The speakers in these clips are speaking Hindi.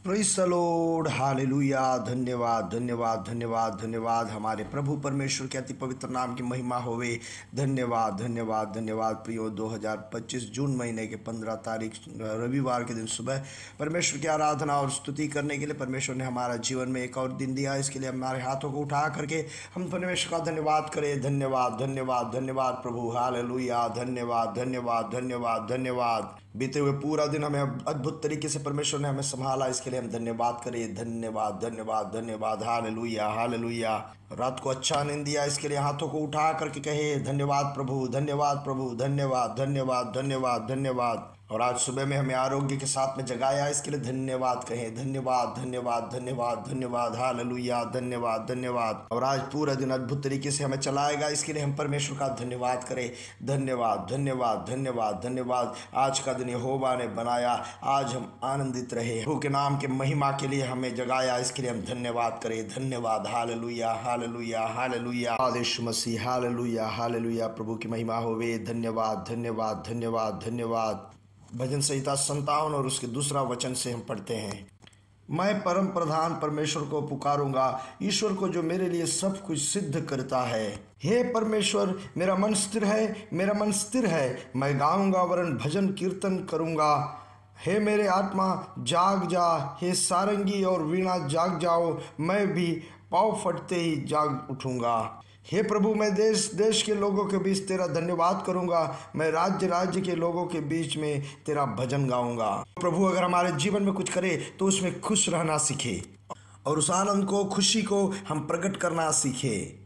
Praise the Lord, hallelujah. धन्यवाद धन्यवाद धन्यवाद धन्यवाद हमारे प्रभु परमेश्वर के अति पवित्र नाम की महिमा होवे। धन्यवाद धन्यवाद धन्यवाद प्रियो। 2025 जून महीने के 15 तारीख रविवार के दिन सुबह परमेश्वर की आराधना और स्तुति करने के लिए परमेश्वर ने हमारा जीवन में एक और दिन दिया। इसके लिए हमारे हाथों को उठा करके हम परमेश्वर का धन्यवाद करें। धन्यवाद धन्यवाद धन्यवाद प्रभु, हालेलुया। धन्यवाद धन्यवाद धन्यवाद धन्यवाद। बीते हुए पूरा दिन हमें अद्भुत तरीके से परमेश्वर ने हमें संभाला, इसके लिए हम धन्यवाद करें। धन्यवाद धन्यवाद धन्यवाद, हालेलुया हालेलुया। रात को अच्छा नींद दिया, इसके लिए हाथों को उठा करके कहे धन्यवाद प्रभु, धन्यवाद प्रभु, धन्यवाद धन्यवाद धन्यवाद धन्यवाद। और आज सुबह में हमें आरोग्य के साथ में जगाया, इसके लिए धन्यवाद कहें। धन्यवाद धन्यवाद धन्यवाद धन्यवाद, हालेलुया। धन्यवाद धन्यवाद। और आज पूरा दिन अद्भुत तरीके से हमें चलाएगा, इसके लिए हम परमेश्वर का धन्यवाद करें। धन्यवाद धन्यवाद धन्यवाद धन्यवाद। आज का दिन यहोवा ने बनाया, आज हम आनंदित रहे। प्रभु के नाम के महिमा के लिए हमें जगाया, इसके लिए हम धन्यवाद करें। धन्यवाद, हालेलुया हालेलुया हालेलुया। यीशु मसीह, हालेलुया हालेलुया। प्रभु की महिमा होवे। धन्यवाद धन्यवाद धन्यवाद धन्यवाद। भजन संहिता 57 और उसके दूसरा वचन से हम पढ़ते हैं। मैं परम प्रधान परमेश्वर को पुकारूंगा, ईश्वर को जो मेरे लिए सब कुछ सिद्ध करता है। हे परमेश्वर, मेरा मन स्थिर है, मेरा मन स्थिर है। मैं गाऊंगा वरन भजन कीर्तन करूंगा। हे मेरे आत्मा जाग जा, हे सारंगी और वीणा जाग जाओ। मैं भी पाँव फटते ही जाग उठूंगा। हे प्रभु, मैं देश देश के लोगों के बीच तेरा धन्यवाद करूंगा। मैं राज्य राज्य के लोगों के बीच में तेरा भजन गाऊंगा। प्रभु अगर हमारे जीवन में कुछ करे तो उसमें खुश रहना सीखे और उस आनंद को, खुशी को हम प्रकट करना सीखे।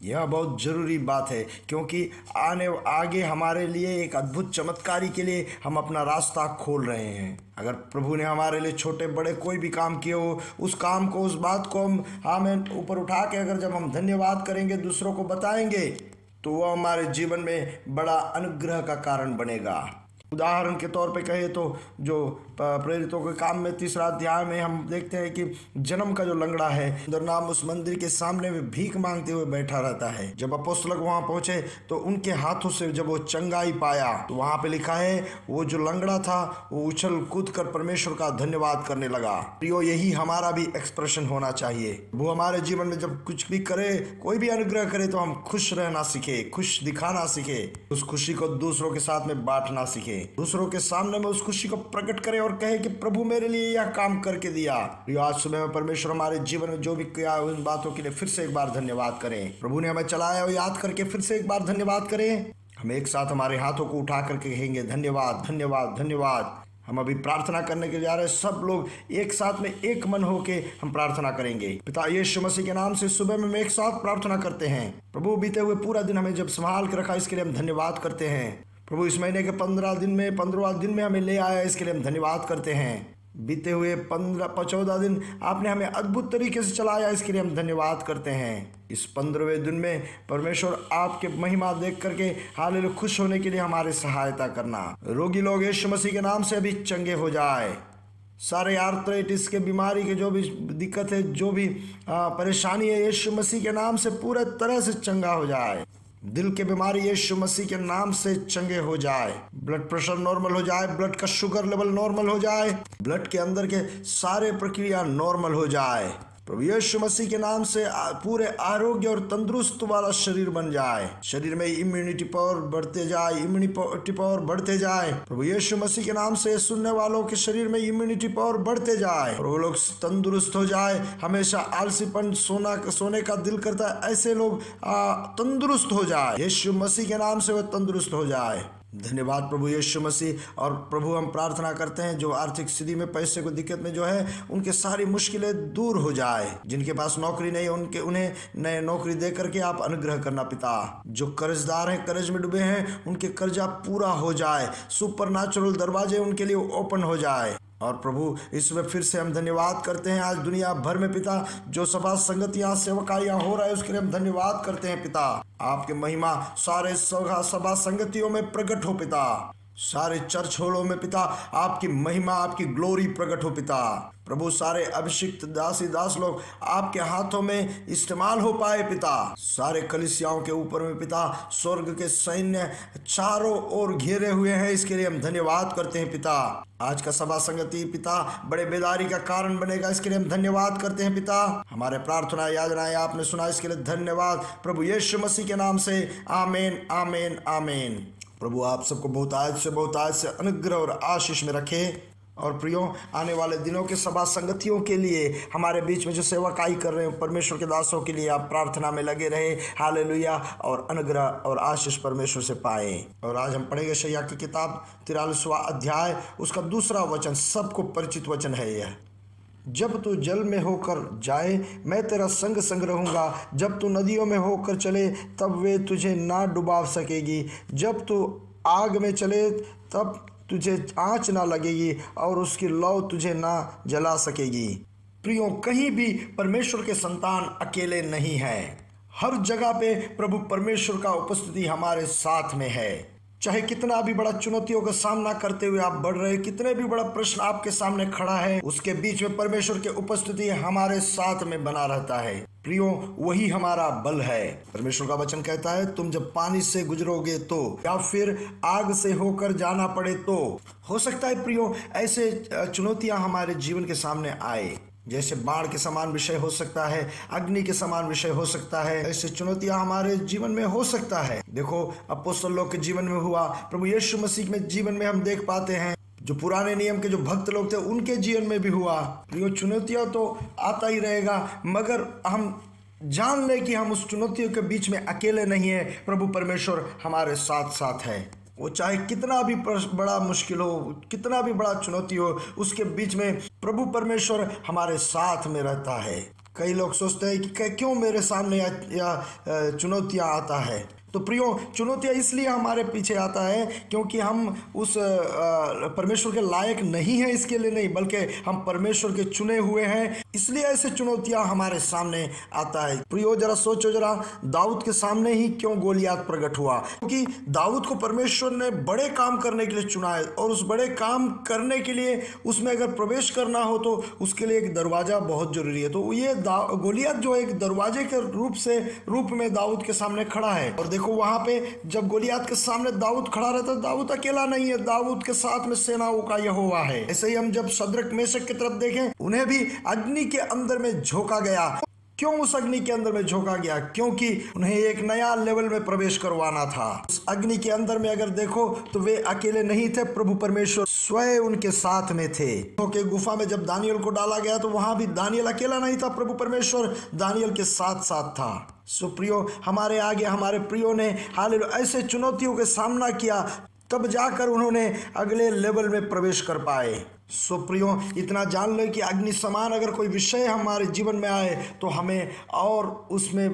यह बहुत ज़रूरी बात है, क्योंकि आगे हमारे लिए एक अद्भुत चमत्कारी के लिए हम अपना रास्ता खोल रहे हैं। अगर प्रभु ने हमारे लिए छोटे बड़े कोई भी काम किए हो, उस काम को, उस बात को हमें ऊपर उठा के अगर जब हम धन्यवाद करेंगे, दूसरों को बताएंगे, तो वह हमारे जीवन में बड़ा अनुग्रह का कारण बनेगा। उदाहरण के तौर पे कहे तो जो प्रेरितों के काम में 3 अध्याय में हम देखते हैं कि जन्म का जो लंगड़ा है, नाम उस मंदिर के सामने में भीख मांगते हुए बैठा रहता है। जब अपोस्तलक वहां पहुंचे तो उनके हाथों से जब वो चंगाई पाया, तो वहां पे लिखा है वो जो लंगड़ा था वो उछल कूद कर परमेश्वर का धन्यवाद करने लगा। प्रियो, यही हमारा भी एक्सप्रेशन होना चाहिए। वो हमारे जीवन में जब कुछ भी करे, कोई भी अनुग्रह करे, तो हम खुश रहना सीखे, खुश दिखाना सीखे, उस खुशी को दूसरों के साथ में बांटना सीखे, दूसरों के सामने में उस खुशी को प्रकट करे और कहे कि प्रभु मेरे लिए यह काम करके दिया। आज सुबह में परमेश्वर हमारे जीवन में जो भी किया, उन बातों के लिए फिर से एक बार धन्यवाद करें। प्रभु ने हमें चलाया और याद करके फिर से एक बार धन्यवाद करें। हम एक साथ हमारे हाथों को उठा करके कहेंगे धन्यवाद धन्यवाद धन्यवाद। हम अभी प्रार्थना करने के लिए जा रहे हैं। सब लोग एक साथ में एक मन होके हम प्रार्थना करेंगे। पिता यीशु मसीह के नाम से सुबह में एक साथ प्रार्थना करते हैं। प्रभु बीते हुए पूरा दिन हमें जब संभाल के रखा, इसके लिए हम धन्यवाद करते हैं। प्रभु इस महीने के 15वें दिन में हमें ले आया, इसके लिए हम धन्यवाद करते हैं। बीते हुए 14 दिन आपने हमें अद्भुत तरीके से चलाया, इसके लिए हम धन्यवाद करते हैं। इस 15वें दिन में परमेश्वर आपके महिमा देख करके हालेलुया खुश होने के लिए हमारे सहायता करना। रोगी लोग यीशु मसीह के नाम से अभी चंगे हो जाए। सारे आर्थराइटिस के बीमारी के जो भी दिक्कत है, जो भी परेशानी है, यीशु मसीह के नाम से पूरे तरह से चंगा हो जाए। दिल के बीमारी यीशु मसीह के नाम से चंगे हो जाए। ब्लड प्रेशर नॉर्मल हो जाए, ब्लड का शुगर लेवल नॉर्मल हो जाए, ब्लड के अंदर के सारे प्रक्रिया नॉर्मल हो जाए। प्रभु यीशु मसीह के नाम से पूरे आरोग्य और तंदुरुस्त वाला शरीर बन जाए। शरीर में इम्यूनिटी पावर बढ़ते जाए, इम्यूनिटी पावर बढ़ते जाए। प्रभु यीशु मसीह के नाम से सुनने वालों के शरीर में इम्यूनिटी पावर बढ़ते जाए और वो लोग तंदुरुस्त हो जाए। हमेशा आलसीपन, सोने का दिल करता है, ऐसे लोग तंदुरुस्त हो जाए। यीशु मसीह के नाम से वो तंदुरुस्त हो जाए। धन्यवाद प्रभु यीशु मसीह। और प्रभु हम प्रार्थना करते हैं जो आर्थिक स्थिति में, पैसे को दिक्कत में जो है, उनके सारी मुश्किलें दूर हो जाए। जिनके पास नौकरी नहीं, उन्हें नए नौकरी दे करके आप अनुग्रह करना पिता। जो कर्जदार हैं, कर्ज में डूबे हैं, उनके कर्जा पूरा हो जाए। सुपरनैचुरल दरवाजे उनके लिए ओपन हो जाए। और प्रभु इसमें फिर से हम धन्यवाद करते हैं आज दुनिया भर में पिता जो सभा संगतियां सेवकाइयां हो रहा है, उसके लिए हम धन्यवाद करते हैं पिता। आपके महिमा सारे सभा संगतियों में प्रकट हो पिता। सारे चर्च होलों में पिता आपकी महिमा, आपकी ग्लोरी प्रकट हो पिता। प्रभु सारे अभिषिक्त दासी दास लोग आपके हाथों में इस्तेमाल हो पाए पिता। सारे कलीसियाओं के ऊपर में पिता स्वर्ग के सैन्य चारों ओर घेरे हुए हैं, इसके लिए हम धन्यवाद करते हैं पिता। आज का सभा संगति पिता बड़े बेदारी का कारण बनेगा, इसके लिए हम धन्यवाद करते हैं पिता। हमारे प्रार्थना याचनाएं आपने सुना, इसके लिए धन्यवाद प्रभु यीशु मसीह के नाम से आमीन आमीन आमीन। प्रभु आप सबको बहुत आज से अनुग्रह और आशीष में रखे। और प्रियो, आने वाले दिनों के सभा संगतियों के लिए, हमारे बीच में जो सेवकाई कर रहे हैं परमेश्वर के दासों के लिए, आप प्रार्थना में लगे रहे। हालेलुया। और अनुग्रह और आशीष परमेश्वर से पाएं। और आज हम पढ़ेंगे यशायाह की किताब 43वां अध्याय, उसका 2 वचन। सबको परिचित वचन है यह। जब तू जल में होकर जाए मैं तेरा संग संग रहूँगा, जब तू नदियों में होकर चले तब वे तुझे ना डुबा सकेगी, जब तू आग में चले तब तुझे आँच ना लगेगी और उसकी लौ तुझे ना जला सकेगी। प्रियो, कहीं भी परमेश्वर के संतान अकेले नहीं है। हर जगह पे प्रभु परमेश्वर का उपस्थिति हमारे साथ में है। चाहे कितना भी बड़ा चुनौतियों का सामना करते हुए आप बढ़ रहे, कितने भी बड़ा प्रश्न आपके सामने खड़ा है, उसके बीच में परमेश्वर की उपस्थिति हमारे साथ में बना रहता है। प्रियो, वही हमारा बल है। परमेश्वर का वचन कहता है, तुम जब पानी से गुजरोगे तो, या फिर आग से होकर जाना पड़े तो। हो सकता है प्रियो ऐसे चुनौतियां हमारे जीवन के सामने आए, जैसे बाढ़ के समान विषय हो सकता है, अग्नि के समान विषय हो सकता है। ऐसी चुनौतियां हमारे जीवन में हो सकता है। देखो, अपोस्तल लोग के जीवन में हुआ, प्रभु यीशु मसीह में जीवन में हम देख पाते हैं, जो पुराने नियम के जो भक्त लोग थे उनके जीवन में भी हुआ। प्रियो, चुनौतियां तो आता ही रहेगा, मगर हम जान ले कि हम उस चुनौतियों के बीच में अकेले नहीं है। प्रभु परमेश्वर हमारे साथ साथ है। वो चाहे कितना भी बड़ा मुश्किल हो, कितना भी बड़ा चुनौती हो, उसके बीच में प्रभु परमेश्वर हमारे साथ में रहता है। कई लोग सोचते हैं कि क्यों मेरे सामने या चुनौतियां आता है। तो प्रियो, चुनौतियां इसलिए हमारे पीछे आता है क्योंकि हम उस परमेश्वर के लायक नहीं हैं, इसके लिए नहीं, बल्कि हम परमेश्वर के चुने हुए हैं, इसलिए ऐसे चुनौतियां हमारे सामने आता है। प्रियो, जरा सोचो, जरा दाऊद के सामने ही क्यों गोलियात प्रकट हुआ? क्योंकि दाऊद को परमेश्वर ने बड़े काम करने के लिए चुना है, और उस बड़े काम करने के लिए उसमें अगर प्रवेश करना हो तो उसके लिए एक दरवाजा बहुत जरूरी है। तो ये गोलियात जो एक दरवाजे के रूप में दाऊद के सामने खड़ा है। और देखो, वहां पे जब गोलियात के सामने दाऊद खड़ा रहता, दाऊद अकेला नहीं है, दाऊद के साथ में सेनाओं का यहोवा है। ऐसे ही हम जब शद्रक मेशक की तरफ देखें, उन्हें भी अग्नि के अंदर में झोंका गया। क्यों उस अग्नि के अंदर में झोंका गया? क्योंकि उन्हें एक नया लेवल में प्रवेश करवाना था। उस अग्नि के अंदर में अगर देखो तो वे अकेले नहीं थे, प्रभु परमेश्वर स्वयं उनके साथ में थे। के गुफा में जब दानियल को डाला गया तो वहां भी दानियल अकेला नहीं था, प्रभु परमेश्वर दानियल के साथ साथ था। सो प्रियो, हमारे आगे हमारे प्रियो ने हालेलुया ऐसे चुनौतियों के सामना किया, तब जाकर उन्होंने अगले लेवल में प्रवेश कर पाए। सो प्रियो, इतना जान लो कि अग्नि समान अगर कोई विषय हमारे जीवन में आए तो हमें और उसमें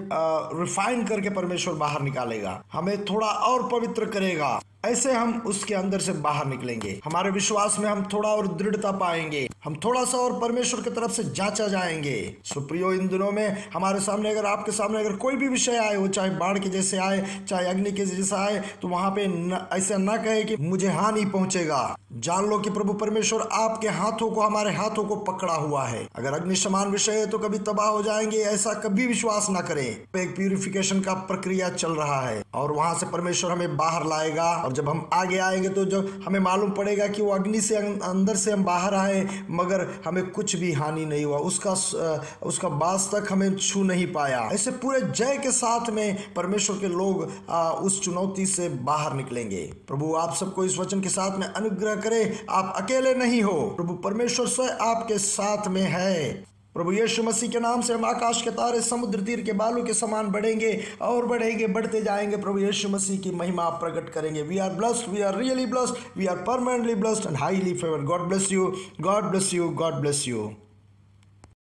रिफाइन करके परमेश्वर बाहर निकालेगा, हमें थोड़ा और पवित्र करेगा। ऐसे हम उसके अंदर से बाहर निकलेंगे। हमारे विश्वास में हम थोड़ा और दृढ़ता पाएंगे, हम थोड़ा सा और परमेश्वर की तरफ से जांचा जाएंगे। सो प्रियो, इन दिनों में हमारे सामने अगर आपके सामने अगर कोई भी विषय आए, वो चाहे बाढ़ के जैसे आए, चाहे अग्नि के जैसा आए, तो वहां पे ऐसा ना कहे कि मुझे हानि पहुंचेगा। जान लो कि प्रभु परमेश्वर आपके हाथों को, हमारे हाथों को पकड़ा हुआ है। अगर अग्नि समान विषय है तो कभी तबाह हो जाएंगे, ऐसा कभी विश्वास ना करें। एक प्यूरिफिकेशन का प्रक्रिया चल रहा है और वहां से परमेश्वर हमें बाहर लाएगा। और जब हम आगे आएंगे तो जो हमें मालूम पड़ेगा कि वो अग्नि से अंदर से हम बाहर आए, मगर हमें कुछ भी हानि नहीं हुआ, उसका बास तक हमें छू नहीं पाया। ऐसे पूरे जय के साथ में परमेश्वर के लोग उस चुनौती से बाहर निकलेंगे। प्रभु आप सबको इस वचन के साथ में अनुग्रह करे। आप अकेले नहीं हो, प्रभु परमेश्वर स्वयं आपके साथ में है। प्रभु यीशु मसीह के नाम से हम आकाश के तारे समुद्र तीर के बालू के समान बढ़ेंगे और बढ़ेंगे, बढ़ते जाएंगे। प्रभु यीशु मसीह की महिमा प्रकट करेंगे। We are blessed, we are really blessed, we are permanently blessed and highly favoured. God bless you, God bless you, God bless you.